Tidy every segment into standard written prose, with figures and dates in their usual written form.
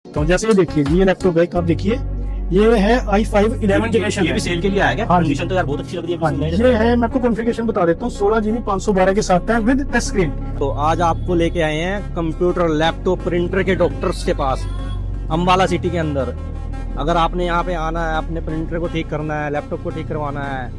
तो जैसे ये देखिए जी, ये लैपटॉप है, आप देखिए ये है i5 11 जनरेशन। ये भी सेल के लिए आया क्या? हाँ जी। कंडीशन तो यार बहुत अच्छी लग रही है। हाँ जी, ये है, मैं आपको कॉन्फ़िगरेशन बता देता हूँ, 16 GB 512 के साथ है विद टच स्क्रीन। तो आज आपको लेके आए हैं कंप्यूटर, लैपटॉप, प्रिंटर के डॉक्टर्स के पास, अम्बाला सिटी के अंदर। अगर आपने यहाँ पे आना है, अपने प्रिंटर को ठीक करना है, लैपटॉप को ठीक करवाना है,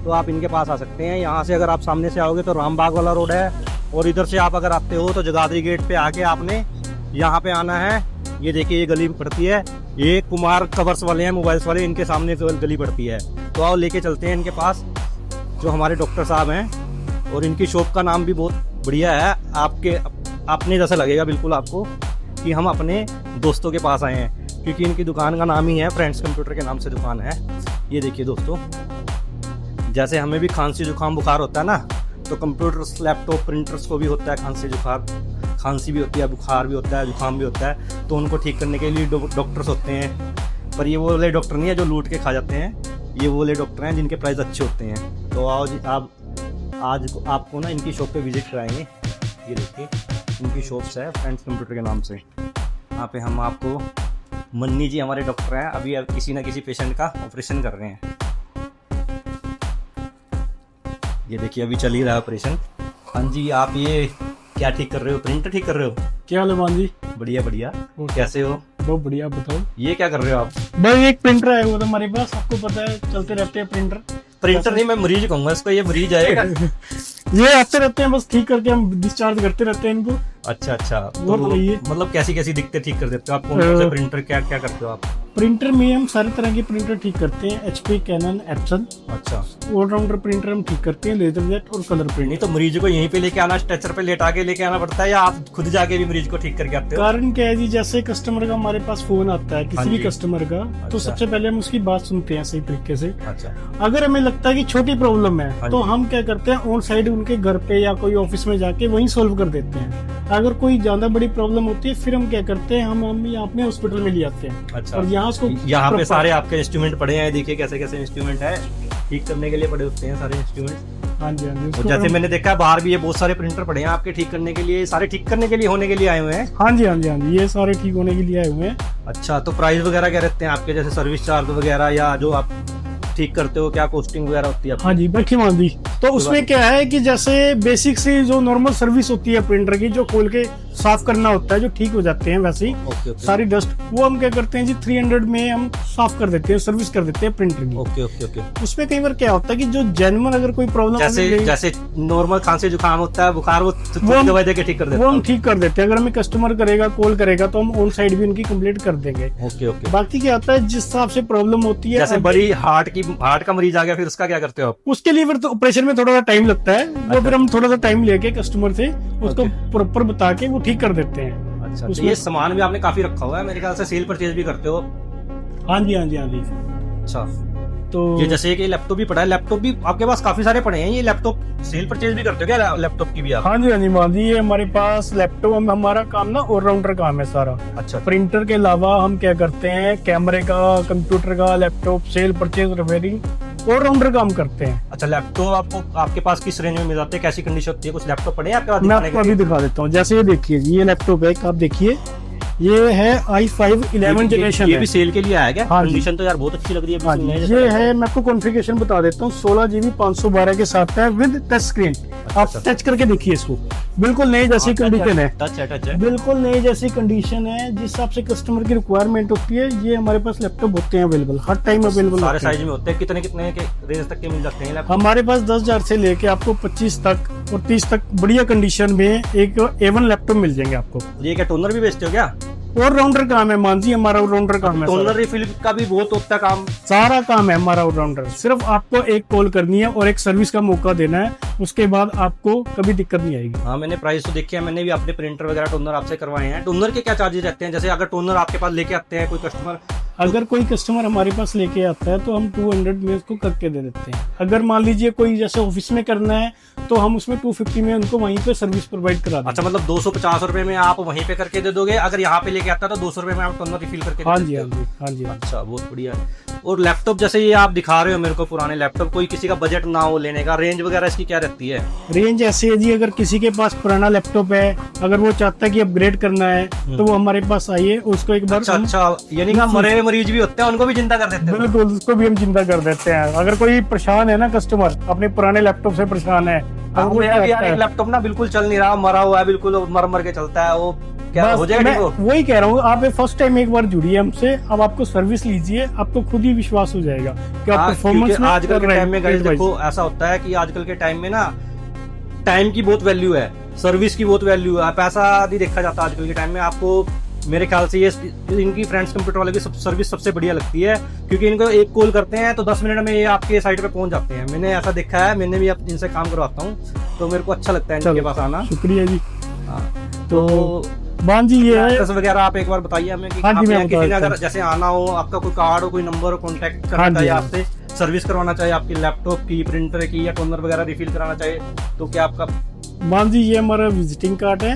तो आप इनके पास आ सकते हैं। यहाँ से अगर आप सामने से आओगे तो रामबाग वाला रोड है, और इधर से आप अगर आते हो तो जगाधरी गेट पे आके आपने यहाँ पे आना है। ये देखिए, ये गली पड़ती है, ये कुमार कवर्स वाले हैं, मोबाइल्स वाले, इनके सामने गली पड़ती है। तो आओ लेके चलते हैं इनके पास, जो हमारे डॉक्टर साहब हैं। और इनकी शॉप का नाम भी बहुत बढ़िया है, आपके अपने जैसा लगेगा बिल्कुल आपको कि हम अपने दोस्तों के पास आए हैं, क्योंकि इनकी दुकान का नाम ही है फ्रेंड्स कंप्यूटर के नाम से दुकान है। ये देखिए दोस्तों, जैसे हमें भी खांसी जुकाम बुखार होता है ना, तो कंप्यूटर्स, लैपटॉप, प्रिंटर्स को भी होता है खांसी जुखार, खांसी भी होती है, बुखार भी होता है, जुकाम भी होता है। तो उनको ठीक करने के लिए डॉक्टर्स होते हैं। पर ये वो वाले डॉक्टर नहीं है जो लूट के खा जाते हैं, ये वो वाले डॉक्टर हैं जिनके प्राइस अच्छे होते हैं। तो आओ जी, आप आज आपको ना इनकी शॉप पे विजिट कराएंगे। ये देखिए, इनकी शॉप्स है फ्रेंड्स कंप्यूटर के नाम से। यहाँ पे हम आपको, मन्नी जी हमारे डॉक्टर हैं, अभी किसी ना किसी पेशेंट का ऑपरेशन कर रहे हैं। ये देखिए, अभी चल ही रहा है ऑपरेशन। हाँ जी, आप ये क्या ठीक कर रहे हो? प्रिंटर ठीक कर रहे हो? क्या हाल है मान जी? बढ़िया बढ़िया, कैसे हो? बहुत बढ़िया, बताओ। ये क्या कर रहे हो आप? भाई एक प्रिंटर आया हुआ था हमारे पास, आपको पता है चलते रहते हैं प्रिंटर। प्रिंटर नहीं, मैं मरीज कहूंगा इसको, ये मरीज आएगा। ये आते रहते हैं, बस ठीक करके हम डिस्चार्ज करते रहते हैं इनको। अच्छा अच्छा, वो तो बताइए। मतलब कैसी कैसी दिक्कतें ठीक कर देते हो आप? कौन कौन से प्रिंटर, क्या क्या करते हो आप? प्रिंटर में हम सारे तरह के प्रिंटर ठीक करते हैं, HP, कैनन, एप्सन। अच्छा, ऑलराउंडर प्रिंटर हम ठीक करते हैं, लेजर जेट और कलर नहीं प्रिंट। तो मरीज को यहीं पे लेके आना, स्ट्रेचर पे लेटा के लेके आना पड़ता है, या आप खुद जाके भी मरीज को ठीक करके आते हो? कारण क्या है जी, जैसे कस्टमर का हमारे पास फोन आता है, हाँ किसी भी जी। कस्टमर का, तो अच्छा। सबसे पहले हम उसकी बात सुनते हैं सही तरीके से। अच्छा अगर हमें लगता है कि छोटी प्रॉब्लम हाँ है, तो जी। हम क्या करते हैं, ऑन साइड उनके घर पे या कोई ऑफिस में जाके वहीं सोल्व कर देते हैं। अगर कोई ज्यादा बड़ी प्रॉब्लम होती है, फिर हम क्या करते हैं, हम यहाँ अपने हॉस्पिटल में ले आते हैं। अच्छा, और यहाँ उसको यहाँ पे proper- सारे आपके इंस्ट्रूमेंट पड़े हैं। देखिए कैसे कैसे इंस्ट्रूमेंट है, ठीक करने के लिए पड़े होते हैं सारे इंस्ट्रूमेंट। हाँ जी, हाँ जी, और उसको जैसे हम- मैंने देखा है बाहर भी ये बहुत सारे प्रिंटर पड़े हैं आपके ठीक करने के लिए, सारे ठीक करने के लिए, होने के लिए आए हुए हैं। हाँ जी, हाँ जी, हाँ जी, ये सारे ठीक होने के लिए आए हुए हैं। अच्छा, तो प्राइस वगैरह क्या रहते हैं आपके, जैसे सर्विस चार्ज वगैरह, या जो आप ठीक करते हो, क्या कॉस्टिंग वगैरह होती है आपकी? हाँ जी, बैठी मान जी। तो उसमें क्या है कि जैसे बेसिक से जो नॉर्मल सर्विस होती है प्रिंटर की, जो खोल के साफ करना होता है, जो ठीक हो जाते हैं वैसे ही ओके ओके सारी डस्ट, वो हम क्या करते हैं जी, 300 में हम साफ कर देते हैं, सर्विस कर देते हैं प्रिंटर की। Okay okay okay. उसमें कई बार क्या होता है कि जो जेन्युइन अगर कोई प्रॉब्लम जैसे नॉर्मल खांसी जुकाम होता है, बुखार, वो हम- दवाई देके ठीक कर देते वो हम हैं। ठीक कर देते हैं। अगर हमें कस्टमर करेगा, कॉल करेगा, तो हम ऑन साइड भी उनकी कंप्लीट कर देंगे। Okay okay. बाकी क्या होता है, जिस हिसाब से प्रॉब्लम होती है, जैसे बड़ी हार्ट का मरीज आ गया, फिर उसका क्या करते हो आप? उसके लिए फिर तो ऑपरेशन में थोड़ा सा टाइम लगता है। वो फिर हम थोड़ा सा टाइम लेके कस्टमर से उसको Okay. प्रॉपर बता के वो ठीक कर देते हैं। अच्छा, तो उसमें- ये सामान भी आपने काफी रखा हुआ है मेरे ख्याल से, सेल परचेज भी करते हो? हाँ जी, हाँ जी, हाँ जी। अच्छा, तो ये जैसे कि लैपटॉप भी पड़ा है, लैपटॉप भी आपके पास काफी सारे पड़े हैं। ये लैपटॉप सेल परचेज भी करते हो क्या, लैपटॉप की भी आप? हाँ जी, हाँ जी, मान जी, ये हमारे पास लैपटॉप, हमारा काम ना ऑलराउंडर काम है सारा। अच्छा प्रिंटर के अलावा हम क्या करते हैं, कैमरे का, कंप्यूटर का, laptop, cell, purchase, repairing, allrounder काम करते हैं। अच्छा, लैपटॉप आपको आपके पास किस रेंज में मिल जाते हैं, कैसी कंडीशन होती है? कुछ लैपटॉप पड़े हैं आपके पास मैं दिखाने आपको के अभी लिए? दिखा देता हूँ। जैसे ये देखिए, ये लैपटॉप है, आप देखिए, ये है i5 11 जनरेशन ये है। भी सेल के लिए आया क्या? हाँ जी। कंडीशन तो यार बहुत अच्छी लग रही है। हाँ जी, बिल्कुल नए ये जैसा। है, मैं आपको कॉन्फ़िगरेशन बता देता हूँ, 16 GB 512 के साथ है विद टच स्क्रीन। आप अच्छा। टच करके देखिए इसको, बिल्कुल नई जैसी कंडीशन है, टच है, टच है। बिल्कुल नई जैसी कंडीशन है। जिस हिसाब से कस्टमर की रिक्वायरमेंट होती है, ये हमारे पास लैपटॉप होते हैं अवेलेबल, हर टाइम अवेलेबल सारे होते हैं। साइज में होते हैं? कितने कितने के रेंज तक के मिल जाते हैं लैपटॉप? हमारे पास 10,000 से लेके आपको 25 तक और 30 तक बढ़िया कंडीशन में एक A1 लैपटॉप मिल जाएंगे आपको। ये क्या टोनर भी बेचते हो क्या? ऑलराउंडर काम है मान जी, हमारा ऑलराउंडर काम है। टोनर रिफिल का भी बहुत होता है काम। सारा काम है हमारा ऑलराउंडर। सिर्फ आपको एक कॉल करनी है और एक सर्विस का मौका देना है, उसके बाद आपको कभी दिक्कत नहीं आएगी। हाँ, मैंने प्राइस तो देखी है, मैंने भी अपने प्रिंटर वगैरह टोनर आपसे करवाए हैं। टोनर के क्या चार्जेस रहते हैं? जैसे अगर टोनर आपके पास लेके आते हैं कोई कस्टमर, अगर कोई कस्टमर हमारे पास लेके आता है तो हम 200 में उसको करके दे देते हैं। अगर मान लीजिए कोई जैसे ऑफिस में करना है तो हम उसमें 250 में उनको वहीं पे सर्विस प्रोवाइड करा देंगे। अच्छा, मतलब 250 रुपए में आप वहीं पे करके दे दोगे, अगर यहाँ पे लेके आता है तो 200 रुपए में आप टोनर रिफिल करके हाँ दे जी, देते हाँ हो? जी, हाँ जी, हाँ जी। अच्छा, बहुत बढ़िया है। और लैपटॉप जैसे ये आप दिखा रहे हो मेरे को पुराने लैपटॉप, कोई किसी का बजट ना हो लेने का, रेंज वगैरह इसकी क्या रहती है? रेंज ऐसे है जी, अगर किसी के पास पुराना लैपटॉप है, अगर वो चाहता है कि अपग्रेड करना है तो वो हमारे पास आइए, उसको एक बार अच्छा, यानी कि मरे हुए मरीज भी होते हैं, उनको भी जिंदा कर देते हैं? बिल्कुल, उसको भी हम जिंदा कर देते हैं। अगर कोई परेशान है ना, कस्टमर अपने पुराने लैपटॉप से परेशान है, अब मेरा भी यार एक लैपटॉप ना बिल्कुल चल नहीं रहा, मरा हुआ है बिल्कुल, मर के चलता है, वो क्या हो जाएगा? मैं वही कह रहा हूँ, आप फर्स्ट टाइम एक बार जुड़िए हमसे, अब आपको सर्विस लीजिए, आपको खुद ही विश्वास हो जाएगा कि आप परफॉर्मेंस में। आजकल के टाइम में गाइस देखो ऐसा होता है कि आजकल के टाइम में ना टाइम की बहुत वैल्यू है, सर्विस की बहुत वैल्यू है, पैसा नहीं देखा जाता आजकल के टाइम में। आपको मेरे ख्याल से ये इनकी फ्रेंड्स कंप्यूटर वाले की सर्विस सबसे बढ़िया लगती है, क्योंकि इनको एक कॉल करते हैं तो 10 मिनट में ये आपके साइट पे पहुंच जाते हैं। मैंने ऐसा देखा है, मैंने भी इनसे काम करवाता हूँ, तो मेरे को अच्छा लगता है इनके पास आना। शुक्रिया जी। तो बान जी ये है वगैरह आप एक बार बताइए हमें कि हाँ जी, मैं किसी ने अगर जैसे आना हो, आपका कोई कार्ड हो, कोई नंबर हो, कॉन्टेक्ट करना चाहिए आपसे, सर्विस करवाना चाहिए आपकी लैपटॉप की, प्रिंटर की, या टोनर वगैरह रिफिल कराना चाहिए, तो क्या आपका? मान जी ये हमारा विजिटिंग कार्ड है,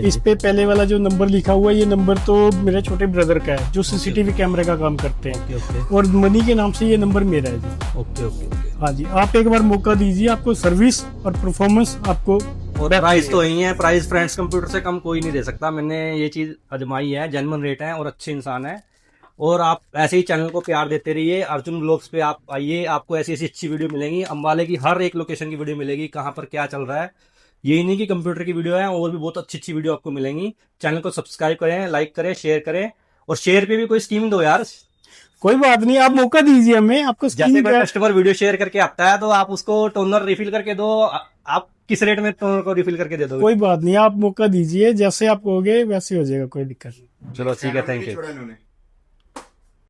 इस पे पहले वाला जो नंबर लिखा हुआ है, ये नंबर तो मेरे छोटे ब्रदर का है जो सीसीटीवी कैमरे का काम करते हैं, और मनी के नाम से ये नंबर मेरा है जी। Okay okay. हाँ जी, आप एक बार मौका दीजिए, आपको सर्विस और परफॉर्मेंस आपको। और प्राइस तो यही है, प्राइस फ्रेंड्स कंप्यूटर से कम कोई नहीं दे सकता। मैंने ये चीज आजमाई है, जेन्युइन रेट है और अच्छे इंसान है। और आप ऐसे ही चैनल को प्यार देते रहिए, अर्जुन ब्लॉग्स पे आप आइए, आपको ऐसी ऐसी अच्छी वीडियो मिलेंगी, अंबाले की हर एक लोकेशन की वीडियो मिलेगी, कहाँ पर क्या चल रहा है। यही नहीं कि कंप्यूटर की वीडियो है, और भी बहुत अच्छी अच्छी वीडियो आपको मिलेंगी। चैनल को सब्सक्राइब करें, लाइक करें, शेयर करें, और शेयर पे भी कोई स्कीम दो यार। कोई बात नहीं, आप मौका दीजिए हमें, आपको जैसे कोई कस्टमर वीडियो शेयर करके आता है तो आप उसको टोनर रिफिल करके दो। आप किस रेट में टोनर को रिफिल करके दे दोगे? कोई बात नहीं, आप मौका दीजिए, जैसे आप कहोगे वैसे हो जाएगा, कोई दिक्कत नहीं। चलो ठीक है, थैंक यू।